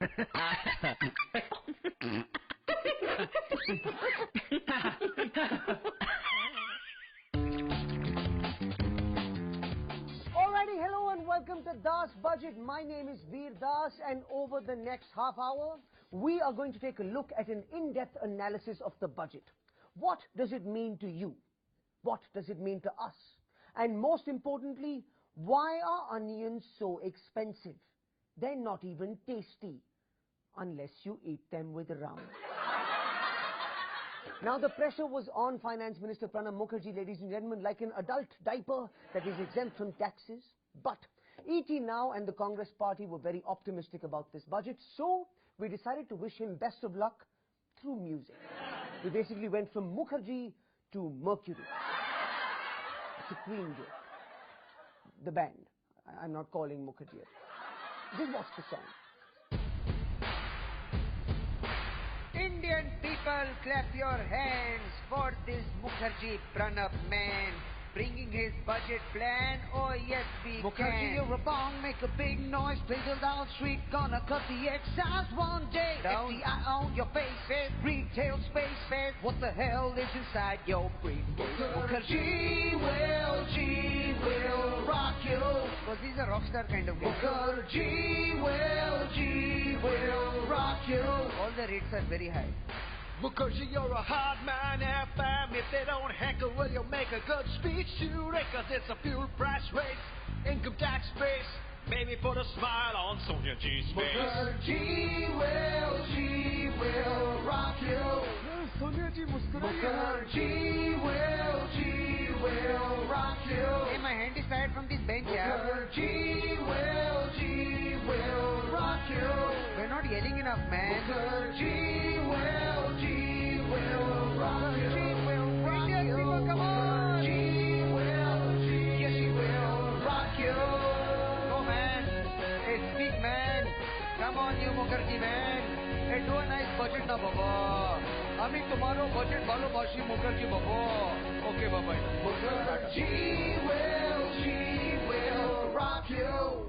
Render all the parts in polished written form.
Alrighty, hello and welcome to Das Budget. My name is Veer Das, and over the next half hour, we are going to take a look at an in-depth analysis of the budget. What does it mean to you? What does it mean to us? And most importantly, why are onions so expensive? They're not even tasty, unless you eat them with rum. Now, the pressure was on Finance Minister Pranab Mukherjee, ladies and gentlemen, like an adult diaper that is exempt from taxes. But ET Now and the Congress Party were very optimistic about this budget, so we decided to wish him best of luck through music. We basically went from Mukherjee to Mercury. It's a Queen joke. The band. I'm not calling Mukherjee. Just watch the song. Indian people, clap your hands for this Mukherjee Pranab man, bringing his budget plan. Oh yes, we Mukherjee, you're a bong, make a big noise, play the loud street, gonna cut the excise one day. Down. FDI on your face, retail space, what the hell is inside your briefcase? Mukherjee will rock you. Because he's a rockstar kind of guy. Mukherjee will rock you. All the rates are very high. Mukherjee, you're a hard man, FM. If they don't heckle, will you make a good speech today? Cause it's a fuel price race, income tax base. Maybe put a smile on Sonia G's face. Mukherjee will rock you. Mukherjee will rock you. Hey, my hand is tired from this bench, yeah. Mukherjee will rock you. We're not yelling enough, man. Mukherjee will rock you. Indian people, come on. Mukherjee will rock you. Go, man. Hey, speak, man. Come on, you Mukherjee, man. Hey, do a nice budget na, baba. Ami tomorrow budget balo bashi Mukherjee, baba. Okay, bye-bye. Mukherjee will rock you.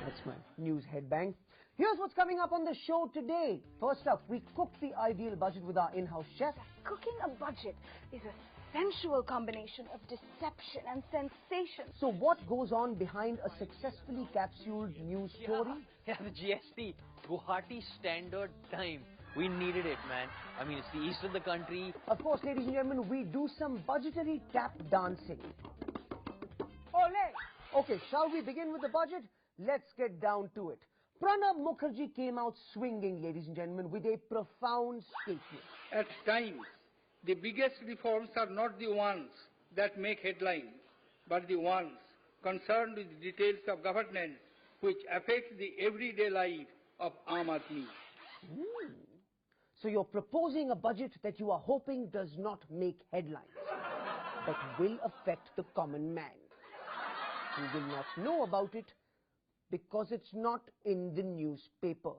That's my news headbang. Here's what's coming up on the show today. First up, we cook the ideal budget with our in-house chef. Cooking a budget is a sensual combination of deception and sensation. So what goes on behind a successfully capsuled news story? Yeah, the GST, Guwahati Standard Time. We needed it, man. I mean, it's the east of the country. Of course, ladies and gentlemen, we do some budgetary tap dancing. Ole! Okay, shall we begin with the budget? Let's get down to it. Pranab Mukherjee came out swinging, ladies and gentlemen, with a profound statement. At times, the biggest reforms are not the ones that make headlines, but the ones concerned with the details of governance which affect the everyday life of Aam Aadmi. So you're proposing a budget that you are hoping does not make headlines, but will affect the common man. He will not know about it because it's not in the newspaper.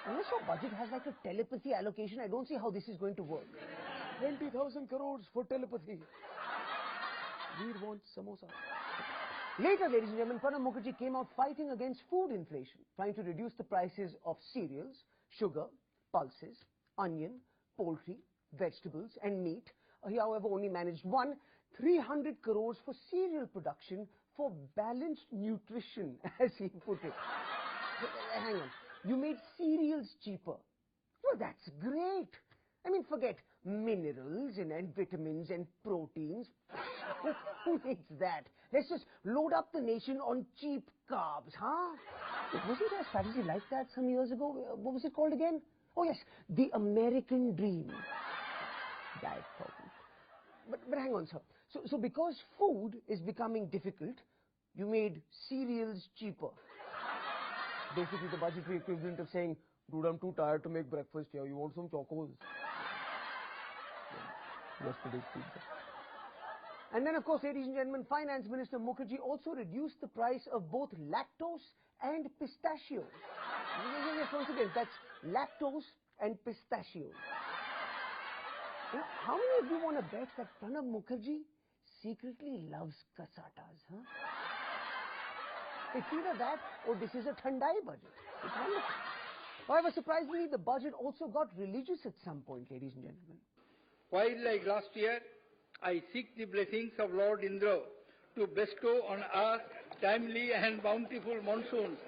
Unless your budget has like a telepathy allocation, I don't see how this is going to work. 20,000 crores for telepathy. We want samosa. Later, ladies and gentlemen, Pranab Mukherjee came out fighting against food inflation, trying to reduce the prices of cereals, sugar, pulses, onion, poultry, vegetables and meat. He, however, only managed 300 crores for cereal production for balanced nutrition, as he put it. Hang on. You made cereals cheaper. Well, that's great. I mean, forget minerals and vitamins and proteins. Who needs that? Let's just load up the nation on cheap carbs, huh? Wasn't there a strategy like that some years ago? What was it called again? Oh, yes, the American Dream. Diet problem. But hang on, sir. So because food is becoming difficult, you made cereals cheaper. Basically, the budgetary equivalent of saying, dude, I'm too tired to make breakfast here. You want some chocos? Yesterday's pizza. And then, of course, ladies and gentlemen, Finance Minister Mukherjee also reduced the price of both lactose and pistachios. Yes, once again, that's lactose and pistachios. You know, how many of you want to bet that Pranab Mukherjee secretly loves casatas, huh? It's either that or this is a Thandai budget. It's wonderful. However, surprisingly, the budget also got religious at some point, ladies and gentlemen. While, like last year, I seek the blessings of Lord Indra to bestow on us timely and bountiful monsoons,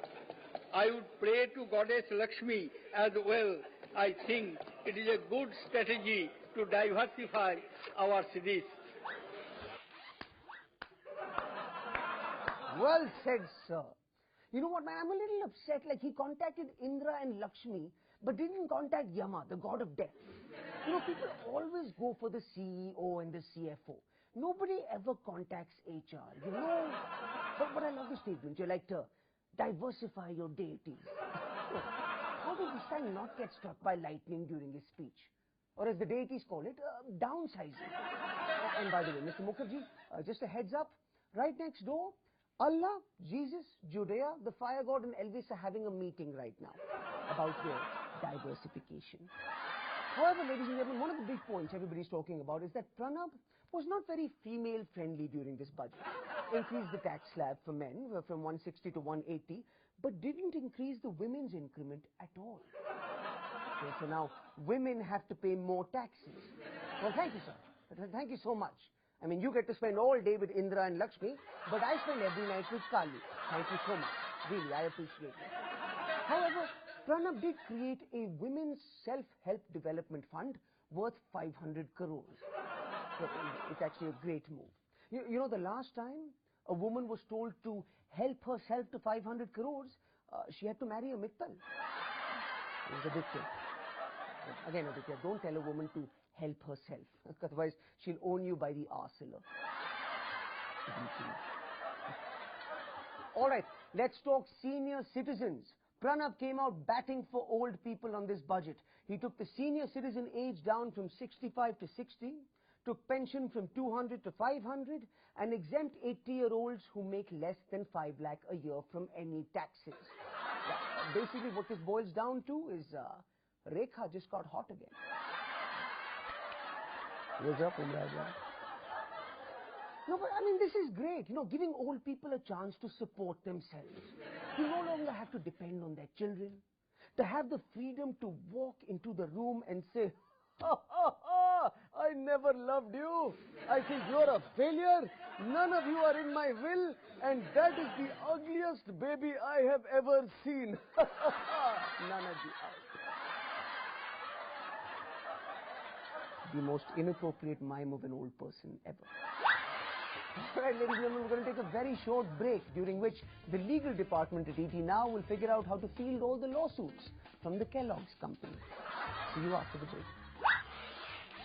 I would pray to Goddess Lakshmi as well. I think it is a good strategy to diversify our cities. Well said, sir. You know what, man? I'm a little upset. Like, he contacted Indra and Lakshmi, but didn't contact Yama, the god of death. You know, people always go for the CEO and the CFO. Nobody ever contacts HR, you know. But I love the statement. You like to diversify your deities. How did this guy not get struck by lightning during his speech? Or as the deities call it, downsizing. And by the way, Mr. Mukherjee, just a heads up, right next door, Allah, Jesus, Judea, the fire god and Elvis are having a meeting right now about their diversification. However, ladies and gentlemen, one of the big points everybody's talking about is that Pranab was not very female-friendly during this budget. Increased the tax slab for men from 160 to 180, but didn't increase the women's increment at all. So now women have to pay more taxes. Well, thank you, sir. Thank you so much. I mean, you get to spend all day with Indra and Lakshmi, but I spend every night with Kali. Thank you so much. Really, I appreciate it. However, Pranab did create a women's self-help development fund worth 500 crores. So it's actually a great move. You know, the last time a woman was told to help herself to 500 crores, she had to marry a Mittal. It was a big thing. But again, Aditya, don't tell a woman to help herself. Otherwise, she'll own you by the arcelor. All right, let's talk senior citizens. Pranab came out batting for old people on this budget. He took the senior citizen age down from 65 to 60, took pension from 200 to 500, and exempt 80-year-olds who make less than 5 lakh a year from any taxes. Yeah, basically, what this boils down to is Rekha just got hot again. What's up, Umraja? No, but I mean, this is great. You know, giving old people a chance to support themselves. You no longer have to depend on their children. To have the freedom to walk into the room and say, ha, ha, ha, I never loved you. I think you're a failure. None of you are in my will. And that is the ugliest baby I have ever seen. None of you are. The most inappropriate mime of an old person ever. All right, ladies and gentlemen, we're going to take a very short break during which the legal department at ET Now will figure out how to field all the lawsuits from the Kellogg's company. See you after the break.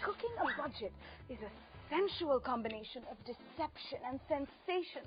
Cooking a budget is a sensual combination of deception and sensation.